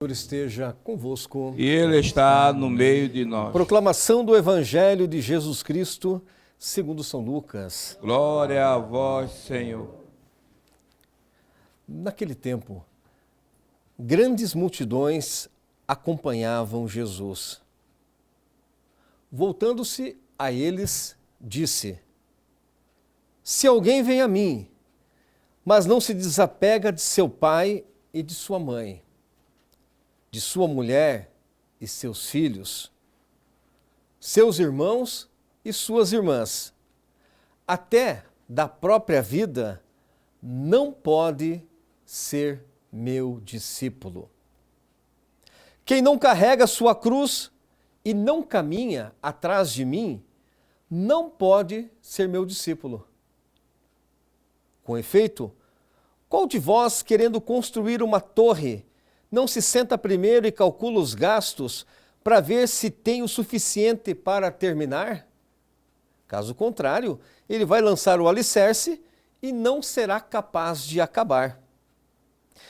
Senhor esteja convosco. E Ele está no meio de nós. Proclamação do Evangelho de Jesus Cristo, segundo São Lucas. Glória a vós, Senhor. Naquele tempo, grandes multidões acompanhavam Jesus. Voltando-se a eles, disse: Se alguém vem a mim, mas não se desapega de seu pai e de sua mãe, de sua mulher e seus filhos, seus irmãos e suas irmãs, até da própria vida, não pode ser meu discípulo. Quem não carrega sua cruz e não caminha atrás de mim, não pode ser meu discípulo. Com efeito, qual de vós, querendo construir uma torre, não se senta primeiro e calcula os gastos para ver se tem o suficiente para terminar? Caso contrário, ele vai lançar o alicerce e não será capaz de acabar.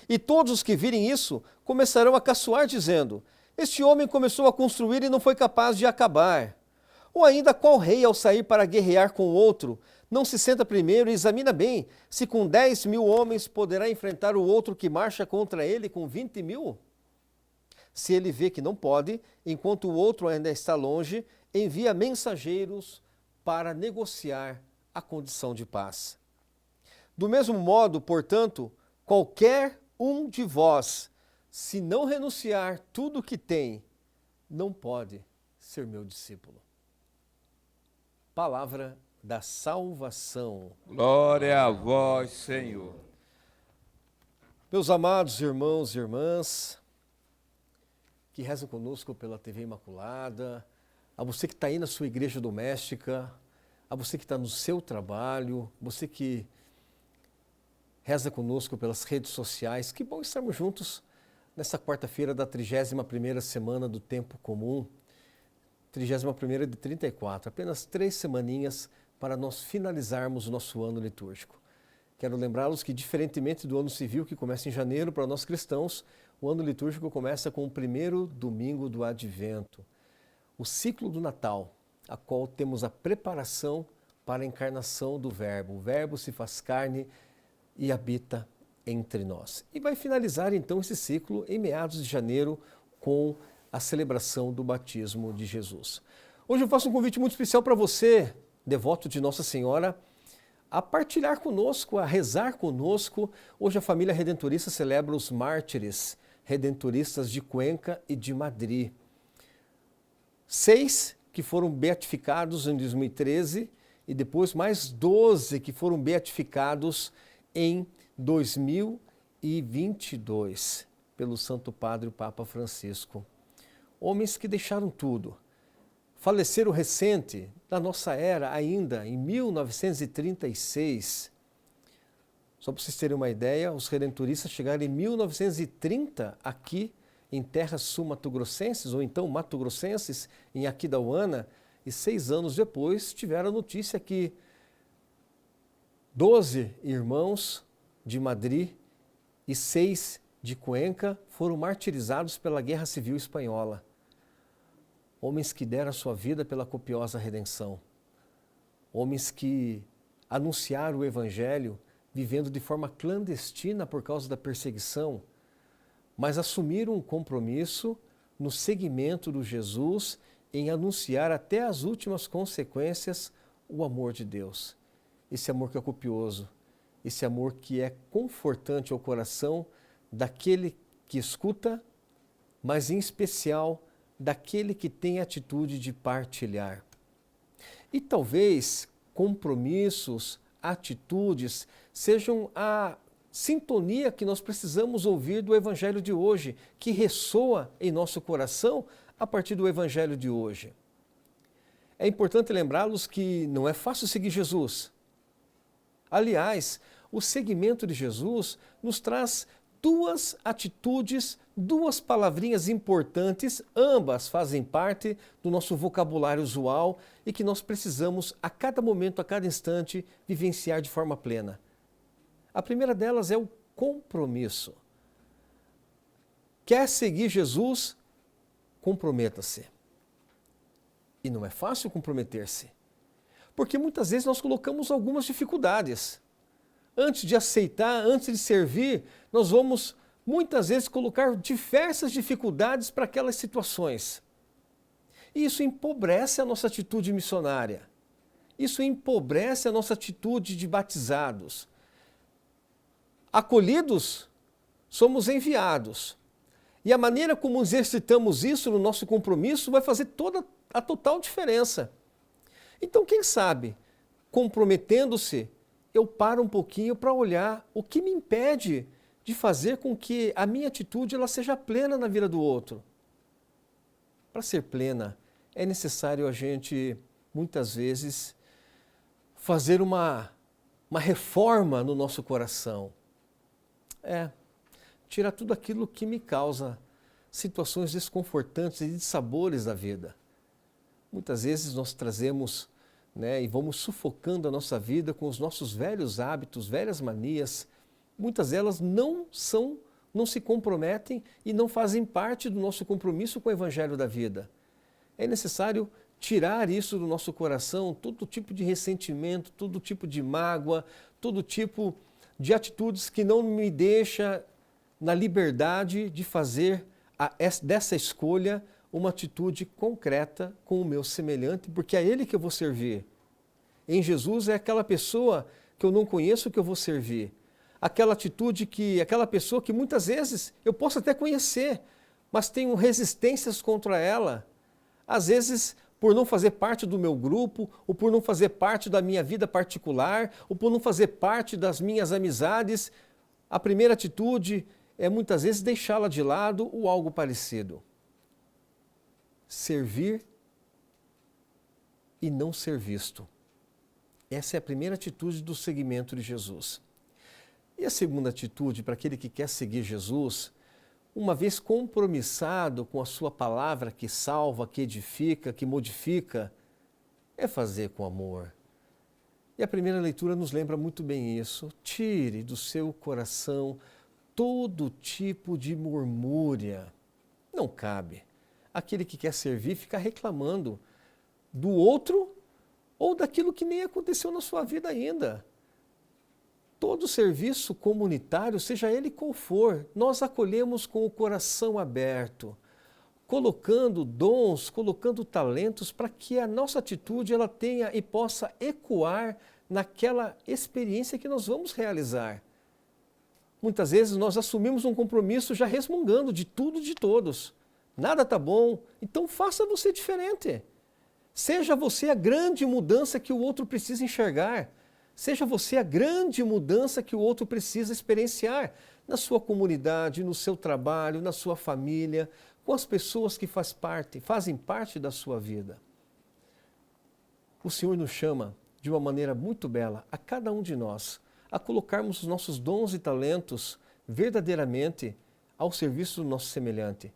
E todos os que virem isso começarão a caçoar, dizendo: Este homem começou a construir e não foi capaz de acabar. Ou ainda, qual rei, ao sair para guerrear com o outro, não se senta primeiro e examina bem se com 10.000 homens poderá enfrentar o outro que marcha contra ele com 20.000? Se ele vê que não pode, enquanto o outro ainda está longe, envia mensageiros para negociar a condição de paz. Do mesmo modo, portanto, qualquer um de vós, se não renunciar tudo o que tem, não pode ser meu discípulo. Palavra da salvação. Glória a vós, Senhor. Meus amados irmãos e irmãs, que rezam conosco pela TV Imaculada, a você que está aí na sua igreja doméstica, a você que está no seu trabalho, você que reza conosco pelas redes sociais, que bom estarmos juntos nessa quarta-feira da 31ª semana do Tempo Comum, 31ª de 34, apenas 3 semaninhas para nós finalizarmos o nosso ano litúrgico. Quero lembrá-los que, diferentemente do ano civil, que começa em janeiro, para nós cristãos, o ano litúrgico começa com o primeiro domingo do Advento, o ciclo do Natal, a qual temos a preparação para a encarnação do Verbo. O Verbo se faz carne e habita entre nós. E vai finalizar então esse ciclo em meados de janeiro com a celebração do batismo de Jesus. Hoje eu faço um convite muito especial para você, devoto de Nossa Senhora, a partilhar conosco, a rezar conosco. Hoje a família redentorista celebra os mártires redentoristas de Cuenca e de Madrid. 6 que foram beatificados em 2013 e depois mais 12 que foram beatificados em 2022 pelo Santo Padre, o Papa Francisco. Homens que deixaram tudo. Faleceram recente, da nossa era ainda, em 1936. Só para vocês terem uma ideia, os redentoristas chegaram em 1930 aqui em terras sul-matogrossenses, ou então matogrossenses, em Aquidauana, e 6 anos depois tiveram a notícia que 12 irmãos de Madrid e 6 de Cuenca foram martirizados pela Guerra Civil Espanhola. Homens que deram a sua vida pela copiosa redenção. Homens que anunciaram o Evangelho vivendo de forma clandestina por causa da perseguição, mas assumiram um compromisso no seguimento do Jesus em anunciar até as últimas consequências o amor de Deus. Esse amor que é copioso, esse amor que é confortante ao coração daquele que escuta, mas em especial daquele que tem a atitude de partilhar. E talvez compromissos, atitudes, sejam a sintonia que nós precisamos ouvir do Evangelho de hoje, que ressoa em nosso coração a partir do Evangelho de hoje. É importante lembrá-los que não é fácil seguir Jesus. Aliás, o seguimento de Jesus nos traz 2 atitudes, 2 palavrinhas importantes, ambas fazem parte do nosso vocabulário usual e que nós precisamos a cada momento, a cada instante, vivenciar de forma plena. A primeira delas é o compromisso. quer seguir Jesus, comprometa-se. E não é fácil comprometer-se, porque muitas vezes nós colocamos algumas dificuldades. Antes de aceitar, antes de servir, nós vamos muitas vezes colocar diversas dificuldades para aquelas situações. E isso empobrece a nossa atitude missionária. Isso empobrece a nossa atitude de batizados. Acolhidos, somos enviados. E a maneira como exercitamos isso no nosso compromisso vai fazer toda a total diferença. Então, quem sabe, comprometendo-se, eu paro um pouquinho para olhar o que me impede de fazer com que a minha atitude ela seja plena na vida do outro. Para ser plena, é necessário a gente, muitas vezes, fazer uma reforma no nosso coração. Tirar tudo aquilo que me causa situações desconfortantes e dissabores da vida. Muitas vezes nós trazemos, e vamos sufocando a nossa vida com os nossos velhos hábitos, velhas manias. Muitas delas não se comprometem e não fazem parte do nosso compromisso com o Evangelho da vida. É necessário tirar isso do nosso coração, todo tipo de ressentimento, todo tipo de mágoa, todo tipo de atitudes que não me deixa na liberdade de fazer dessa escolha uma atitude concreta com o meu semelhante, porque é ele que eu vou servir. Em Jesus é aquela pessoa que eu não conheço que eu vou servir. Aquela atitude aquela pessoa que muitas vezes eu posso até conhecer, mas tenho resistências contra ela. Às vezes, por não fazer parte do meu grupo, ou por não fazer parte da minha vida particular, ou por não fazer parte das minhas amizades, a primeira atitude é muitas vezes deixá-la de lado ou algo parecido. Servir e não ser visto. Essa é a primeira atitude do seguimento de Jesus. E a segunda atitude, para aquele que quer seguir Jesus, uma vez compromissado com a sua palavra que salva, que edifica, que modifica, é fazer com amor. E a primeira leitura nos lembra muito bem isso. Tire do seu coração todo tipo de murmúria. Não cabe. Aquele que quer servir fica reclamando do outro ou daquilo que nem aconteceu na sua vida ainda. Todo serviço comunitário, seja ele qual for, nós acolhemos com o coração aberto, colocando dons, colocando talentos para que a nossa atitude ela tenha e possa ecoar naquela experiência que nós vamos realizar. Muitas vezes nós assumimos um compromisso já resmungando de tudo e de todos. Nada está bom, então faça você diferente. Seja você a grande mudança que o outro precisa enxergar. Seja você a grande mudança que o outro precisa experienciar na sua comunidade, no seu trabalho, na sua família, com as pessoas que fazem parte da sua vida. O Senhor nos chama de uma maneira muito bela a cada um de nós a colocarmos os nossos dons e talentos verdadeiramente ao serviço do nosso semelhante.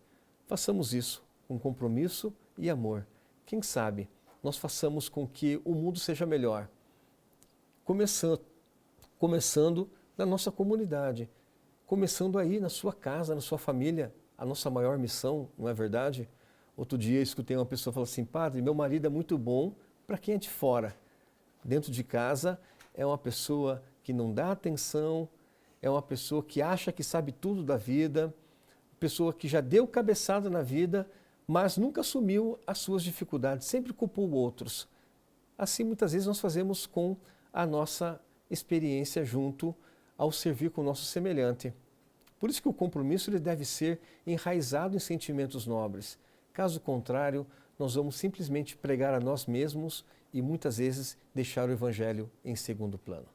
Façamos isso com compromisso e amor. Quem sabe nós façamos com que o mundo seja melhor. Começando na nossa comunidade, começando aí na sua casa, na sua família, a nossa maior missão, não é verdade? Outro dia eu escutei uma pessoa falar assim, padre, meu marido é muito bom para quem é de fora. Dentro de casa é uma pessoa que não dá atenção, é uma pessoa que acha que sabe tudo da vida, pessoa que já deu cabeçada na vida, mas nunca assumiu as suas dificuldades, sempre culpou outros. Assim muitas vezes nós fazemos com a nossa experiência junto ao servir com o nosso semelhante. Por isso que o compromisso ele deve ser enraizado em sentimentos nobres. Caso contrário, nós vamos simplesmente pregar a nós mesmos e muitas vezes deixar o Evangelho em segundo plano.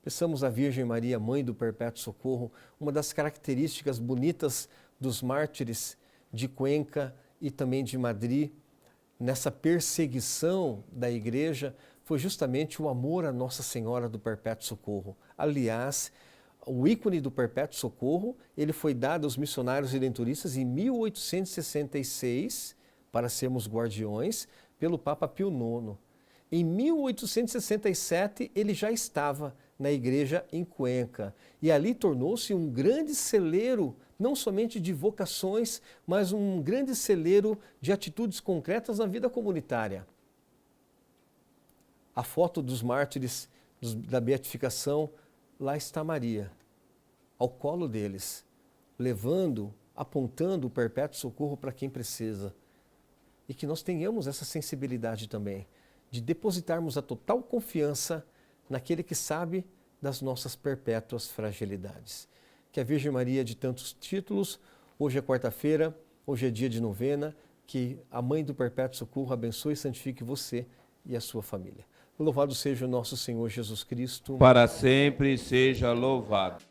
Peçamos à Virgem Maria, Mãe do Perpétuo Socorro, uma das características bonitas dos mártires de Cuenca e também de Madrid, nessa perseguição da Igreja, foi justamente o amor a Nossa Senhora do Perpétuo Socorro. Aliás, o ícone do Perpétuo Socorro, ele foi dado aos missionários redentoristas em 1866, para sermos guardiões, pelo Papa Pio IX. Em 1867, ele já estava na igreja em Cuenca. E ali tornou-se um grande celeiro, não somente de vocações, mas um grande celeiro de atitudes concretas na vida comunitária. A foto dos mártires da beatificação, lá está Maria, ao colo deles, levando, apontando o perpétuo socorro para quem precisa. E que nós tenhamos essa sensibilidade também, de depositarmos a total confiança naquele que sabe das nossas perpétuas fragilidades. Que a Virgem Maria de tantos títulos, hoje é quarta-feira, hoje é dia de novena, que a Mãe do Perpétuo Socorro abençoe e santifique você e a sua família. Louvado seja o nosso Senhor Jesus Cristo. Para sempre seja louvado.